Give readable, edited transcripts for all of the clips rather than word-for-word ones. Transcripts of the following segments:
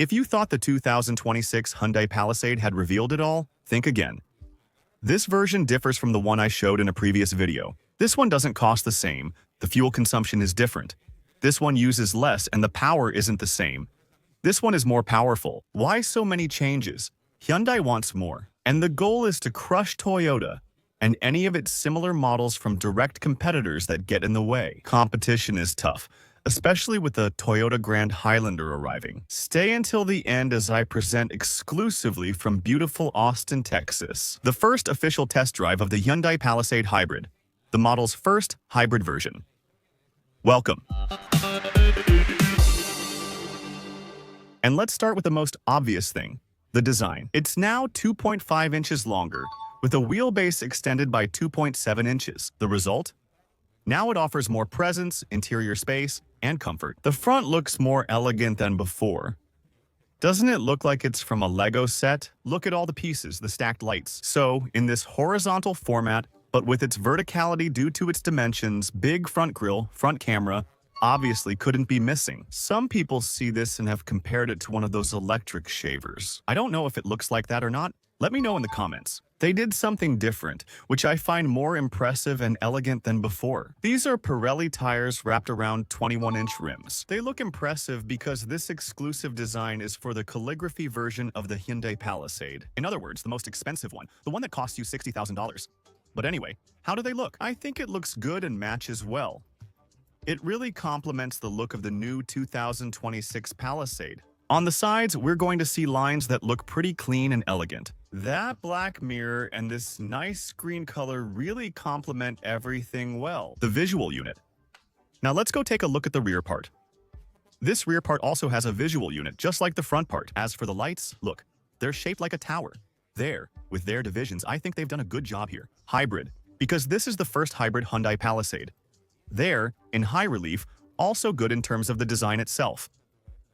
If you thought the 2026 Hyundai Palisade had revealed it all, think again. This version differs from the one I showed in a previous video. This one doesn't cost the same, the fuel consumption is different. This one uses less and the power isn't the same. This one is more powerful. Why so many changes? Hyundai wants more, and the goal is to crush Toyota and any of its similar models from direct competitors that get in the way. Competition is tough, especially with the Toyota Grand Highlander arriving. Stay until the end as I present exclusively from beautiful Austin, Texas, the first official test drive of the Hyundai Palisade Hybrid, the model's first hybrid version. Welcome. And let's start with the most obvious thing, the design. It's now 2.5 inches longer, with a wheelbase extended by 2.7 inches. The result? Now it offers more presence, interior space, and comfort. The front looks more elegant than before. Doesn't it look like it's from a Lego set? Look at all the pieces, the stacked lights. So, in this horizontal format, but with its verticality due to its dimensions, big front grille, front camera, obviously couldn't be missing. Some people see this and have compared it to one of those electric shavers. I don't know if it looks like that or not. Let me know in the comments. They did something different, which I find more impressive and elegant than before. These are Pirelli tires wrapped around 21-inch rims. They look impressive because this exclusive design is for the calligraphy version of the Hyundai Palisade. In other words, the most expensive one, the one that costs you $60,000. But anyway, how do they look? I think it looks good and matches well. It really complements the look of the new 2026 Palisade. On the sides, we're going to see lines that look pretty clean and elegant. That black mirror and this nice screen color really complement everything well. The visual unit. Now let's go take a look at the rear part. This rear part also has a visual unit, just like the front part. As for the lights, look, they're shaped like a tower. There, with their divisions, I think they've done a good job here. Hybrid, because this is the first hybrid Hyundai Palisade. There, in high relief, also good in terms of the design itself.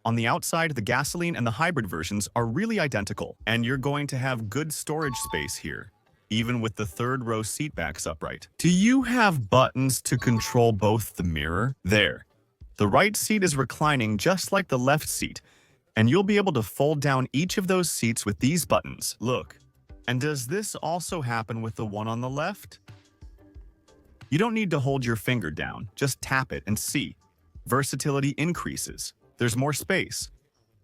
On the outside, the gasoline and the hybrid versions are really identical, and you're going to have good storage space here, even with the third row seat backs upright. Do you have buttons to control both the mirror? There. The right seat is reclining just like the left seat, and you'll be able to fold down each of those seats with these buttons. Look. And does this also happen with the one on the left? You don't need to hold your finger down, just tap it and see. Versatility increases. There's more space.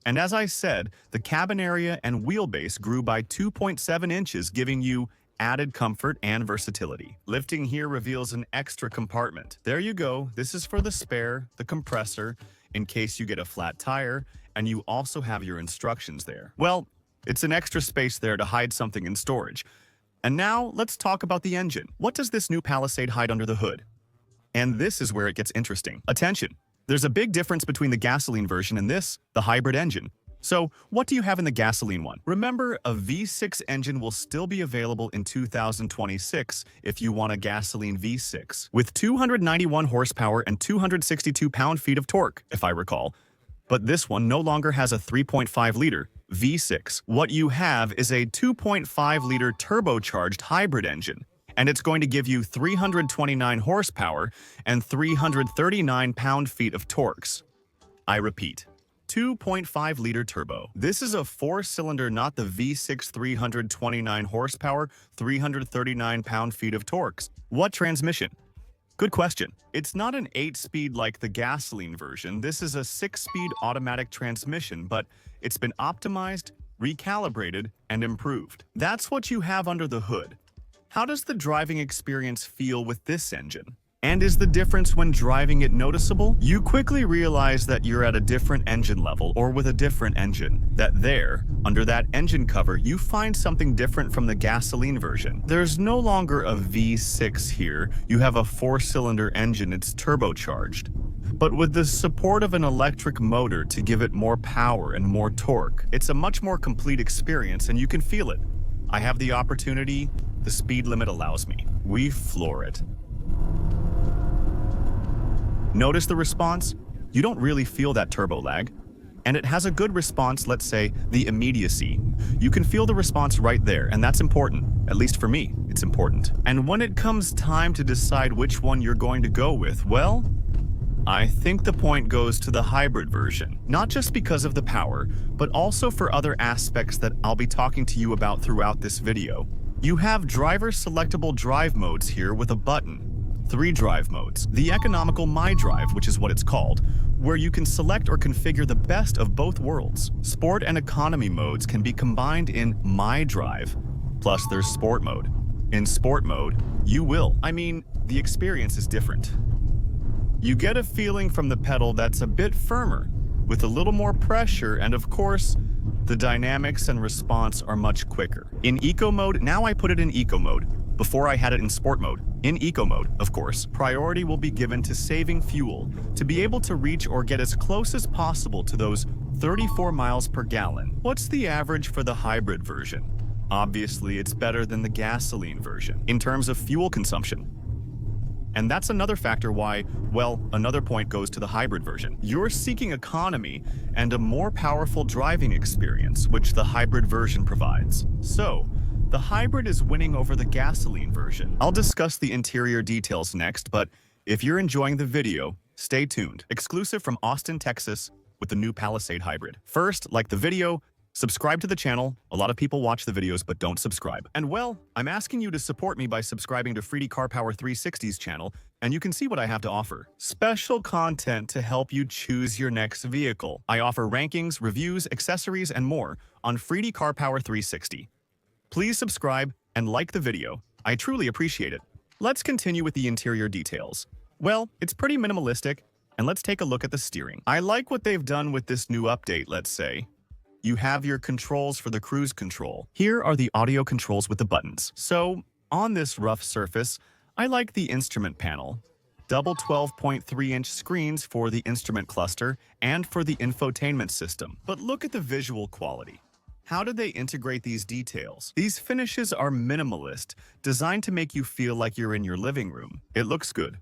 And as I said, the cabin area and wheelbase grew by 2.7 inches, giving you added comfort and versatility. Lifting here reveals an extra compartment. There you go. This is for the spare, the compressor, in case you get a flat tire, and you also have your instructions there. Well, it's an extra space there to hide something in storage. And now, let's talk about the engine. What does this new Palisade hide under the hood? And this is where it gets interesting. Attention! There's a big difference between the gasoline version and this, the hybrid engine. So, what do you have in the gasoline one? Remember, a V6 engine will still be available in 2026 if you want a gasoline V6, with 291 horsepower and 262 pound-feet of torque, if I recall. But this one no longer has a 3.5-liter V6. What you have is a 2.5-liter turbocharged hybrid engine, and it's going to give you 329 horsepower and 339 pound-feet of torques. I repeat, 2.5-liter turbo. This is a 4-cylinder, not the V6 329 horsepower, 339 pound-feet of torques. What transmission? Good question. It's not an 8-speed like the gasoline version. This is a 6-speed automatic transmission, but it's been optimized, recalibrated, and improved. That's what you have under the hood. How does the driving experience feel with this engine? And is the difference when driving it noticeable? You quickly realize that you're at a different engine level or with a different engine. That there, under that engine cover, you find something different from the gasoline version. There's no longer a V6 here. You have a 4-cylinder engine, it's turbocharged. But with the support of an electric motor to give it more power and more torque, it's a much more complete experience and you can feel it. I have the opportunity, the speed limit allows me. We floor it. Notice the response? You don't really feel that turbo lag. And it has a good response, let's say, the immediacy. You can feel the response right there, and that's important. At least for me, it's important. And when it comes time to decide which one you're going to go with, well, I think the point goes to the hybrid version, not just because of the power, but also for other aspects that I'll be talking to you about throughout this video. You have driver selectable drive modes here with a button. 3 drive modes. The economical My Drive, which is what it's called, where you can select or configure the best of both worlds. Sport and economy modes can be combined in My Drive. Plus there's sport mode. In sport mode, the experience is different. You get a feeling from the pedal that's a bit firmer, with a little more pressure, and of course, the dynamics and response are much quicker. In eco mode, now I put it in eco mode. Before I had it in sport mode. In eco mode, of course, priority will be given to saving fuel to be able to reach or get as close as possible to those 34 miles per gallon. What's the average for the hybrid version? Obviously, it's better than the gasoline version in terms of fuel consumption. And that's another factor why, another point goes to the hybrid version. You're seeking economy and a more powerful driving experience, which the hybrid version provides. So, the hybrid is winning over the gasoline version. I'll discuss the interior details next, but if you're enjoying the video, stay tuned. Exclusive from Austin, Texas, with the new Palisade Hybrid. First, like the video, subscribe to the channel. A lot of people watch the videos but don't subscribe. And I'm asking you to support me by subscribing to Freedy Car Power 360's channel, and you can see what I have to offer. Special content to help you choose your next vehicle. I offer rankings, reviews, accessories, and more on Freedy Car Power 360. Please subscribe and like the video. I truly appreciate it. Let's continue with the interior details. It's pretty minimalistic, and let's take a look at the steering. I like what they've done with this new update, let's say. You have your controls for the cruise control. Here are the audio controls with the buttons. So, on this rough surface, I like the instrument panel. Double 12.3-inch screens for the instrument cluster and for the infotainment system. But look at the visual quality. How did they integrate these details? These finishes are minimalist, designed to make you feel like you're in your living room. It looks good.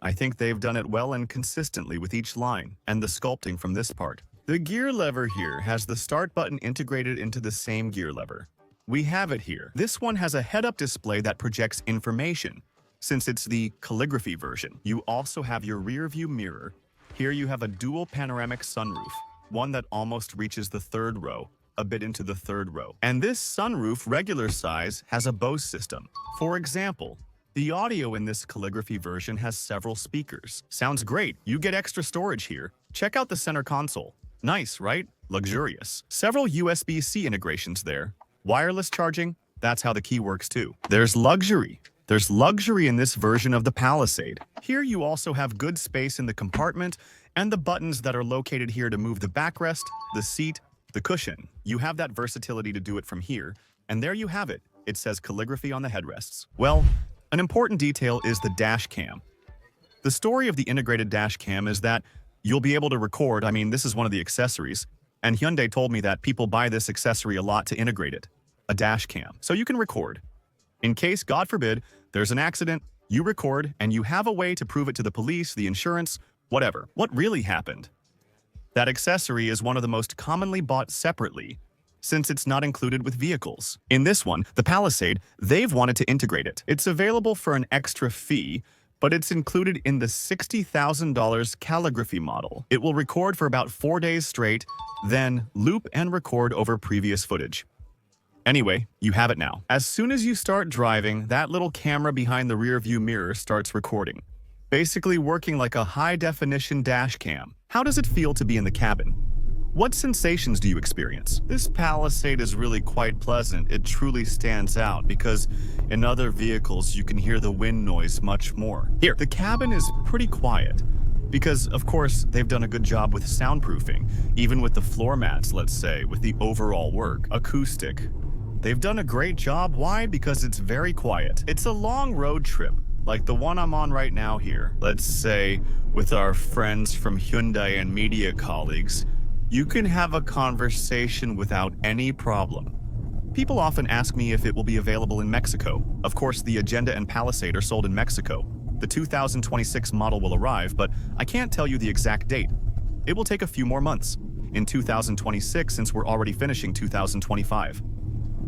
I think they've done it well and consistently with each line, and the sculpting from this part. The gear lever here has the start button integrated into the same gear lever. We have it here. This one has a head-up display that projects information, since it's the calligraphy version. You also have your rear view mirror. Here you have a dual panoramic sunroof, one that almost reaches the 3rd row, a bit into the 3rd row. And this sunroof, regular size, has a Bose system. For example, the audio in this calligraphy version has several speakers. Sounds great. You get extra storage here. Check out the center console. Nice, right? Luxurious. Several USB-C integrations there. Wireless charging, that's how the key works too. There's luxury. There's luxury in this version of the Palisade. Here you also have good space in the compartment and the buttons that are located here to move the backrest, the seat, the cushion. You have that versatility to do it from here, and there you have it. It says calligraphy on the headrests. An important detail is the dash cam. The story of the integrated dash cam is that you'll be able to record. This is one of the accessories, and Hyundai told me that people buy this accessory a lot to integrate it, a dash cam, so you can record. In case, God forbid, there's an accident, you record, and you have a way to prove it to the police, the insurance, whatever. What really happened? That accessory is one of the most commonly bought separately, since it's not included with vehicles. In this one, the Palisade, they've wanted to integrate it. It's available for an extra fee, but it's included in the $60,000 calligraphy model. It will record for about 4 days straight, then loop and record over previous footage. Anyway, you have it now. As soon as you start driving, that little camera behind the rear view mirror starts recording, basically working like a high-definition dash cam. How does it feel to be in the cabin? What sensations do you experience? This Palisade is really quite pleasant. It truly stands out because in other vehicles you can hear the wind noise much more. Here, the cabin is pretty quiet because, of course, they've done a good job with soundproofing, even with the floor mats, let's say, with the overall work. Acoustic. They've done a great job. Why? Because it's very quiet. It's a long road trip, like the one I'm on right now here. Let's say, with our friends from Hyundai and media colleagues, you can have a conversation without any problem. People often ask me if it will be available in Mexico. Of course, the Agenda and Palisade are sold in Mexico. The 2026 model will arrive, but I can't tell you the exact date. It will take a few more months. In 2026, since we're already finishing 2025.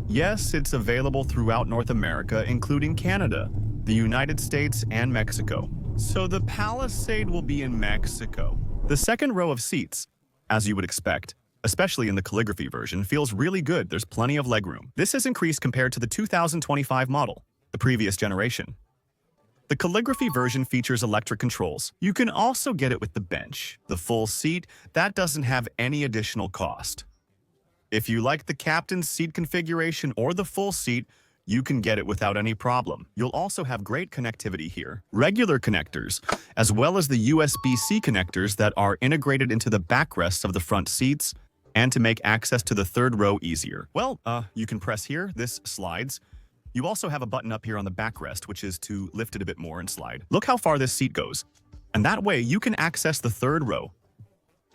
Yes, it's available throughout North America, including Canada, the United States, and Mexico. So the Palisade will be in Mexico. The second row of seats, as you would expect, especially in the calligraphy version, feels really good. There's plenty of legroom. This has increased compared to the 2025 model, the previous generation. The calligraphy version features electric controls. You can also get it with the bench. The full seat, that doesn't have any additional cost. If you like the captain's seat configuration or the full seat, you can get it without any problem. You'll also have great connectivity here. Regular connectors, as well as the USB-C connectors that are integrated into the backrests of the front seats, and to make access to the third row easier. Well, you can press here, this slides. You also have a button up here on the backrest, which is to lift it a bit more and slide. Look how far this seat goes. And that way, you can access the third row.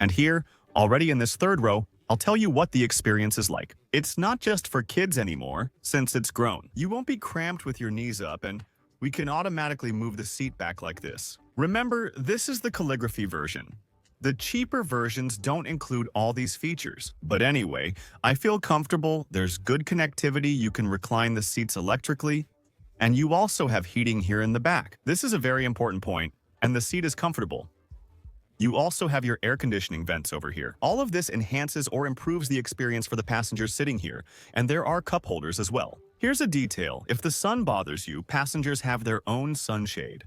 And here, already in this third row, I'll tell you what the experience is like. It's not just for kids anymore, since it's grown. You won't be cramped with your knees up, and we can automatically move the seat back like this. Remember, this is the calligraphy version. The cheaper versions don't include all these features. But anyway, I feel comfortable, there's good connectivity, you can recline the seats electrically, and you also have heating here in the back. This is a very important point, and the seat is comfortable. You also have your air conditioning vents over here. All of this enhances or improves the experience for the passengers sitting here, and there are cup holders as well. Here's a detail. If the sun bothers you, passengers have their own sunshade.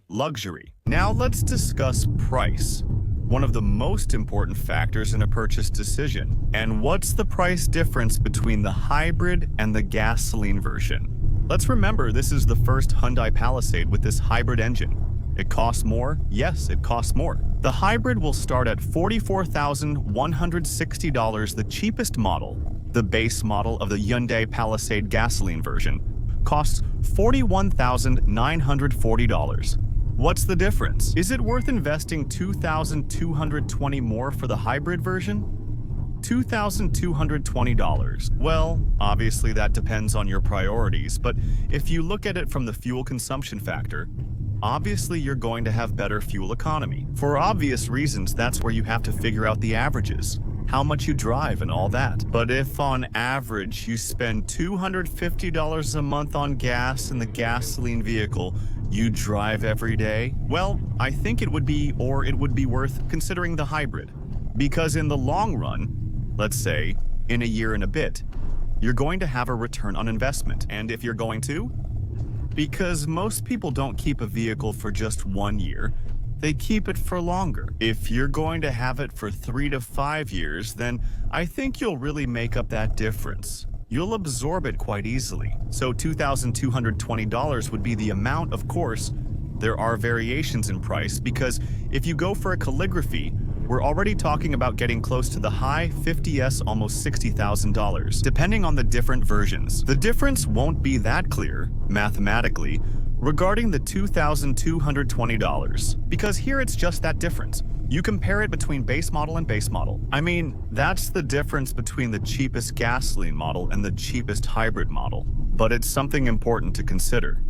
Luxury. Now let's discuss price. One of the most important factors in a purchase decision. And what's the price difference between the hybrid and the gasoline version? Let's remember this is the first Hyundai Palisade with this hybrid engine. It costs more? Yes, it costs more. The hybrid will start at $44,160, the cheapest model. The base model of the Hyundai Palisade gasoline version costs $41,940. What's the difference? Is it worth investing $2,220 more for the hybrid version? $2,220. Well, obviously that depends on your priorities, but if you look at it from the fuel consumption factor, obviously you're going to have better fuel economy. For obvious reasons, that's where you have to figure out the averages, how much you drive and all that. But if on average you spend $250 a month on gas in the gasoline vehicle you drive every day, well, I think it would be worth considering the hybrid. Because in the long run, let's say in a year and a bit, you're going to have a return on investment. And if you're going to, because most people don't keep a vehicle for just 1 year, they keep it for longer. If you're going to have it for 3 to 5 years, then I think you'll really make up that difference. You'll absorb it quite easily. So $2,220 would be the amount. Of course, there are variations in price because if you go for a calligraphy, we're already talking about getting close to the high 50s, almost $60,000, depending on the different versions. The difference won't be that clear, mathematically, regarding the $2,220, because here it's just that difference. You compare it between base model and base model. I mean, that's the difference between the cheapest gasoline model and the cheapest hybrid model. But it's something important to consider.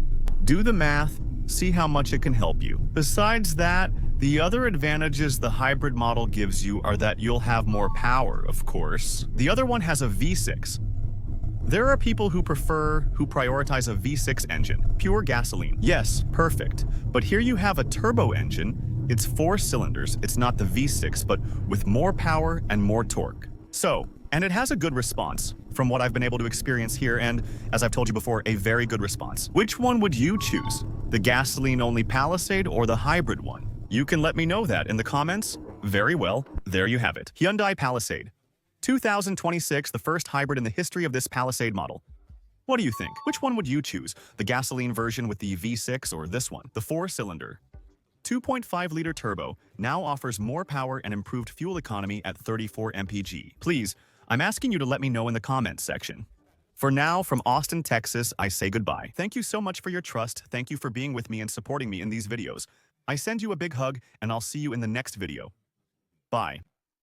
Do the math, see how much it can help you. Besides that, the other advantages the hybrid model gives you are that you'll have more power, of course. The other one has a V6. There are people who prioritize a V6 engine, pure gasoline. Yes, perfect. But here you have a turbo engine. It's 4 cylinders, it's not the V6, but with more power and more torque. And it has a good response, from what I've been able to experience here, and, as I've told you before, a very good response. Which one would you choose? The gasoline-only Palisade or the hybrid one? You can let me know that in the comments. Very well, there you have it. Hyundai Palisade. 2026, the first hybrid in the history of this Palisade model. What do you think? Which one would you choose? The gasoline version with the V6 or this one? The 4-cylinder 2.5-liter turbo now offers more power and improved fuel economy at 34 mpg. Please, I'm asking you to let me know in the comments section. For now, from Austin, Texas, I say goodbye. Thank you so much for your trust. Thank you for being with me and supporting me in these videos. I send you a big hug, and I'll see you in the next video. Bye.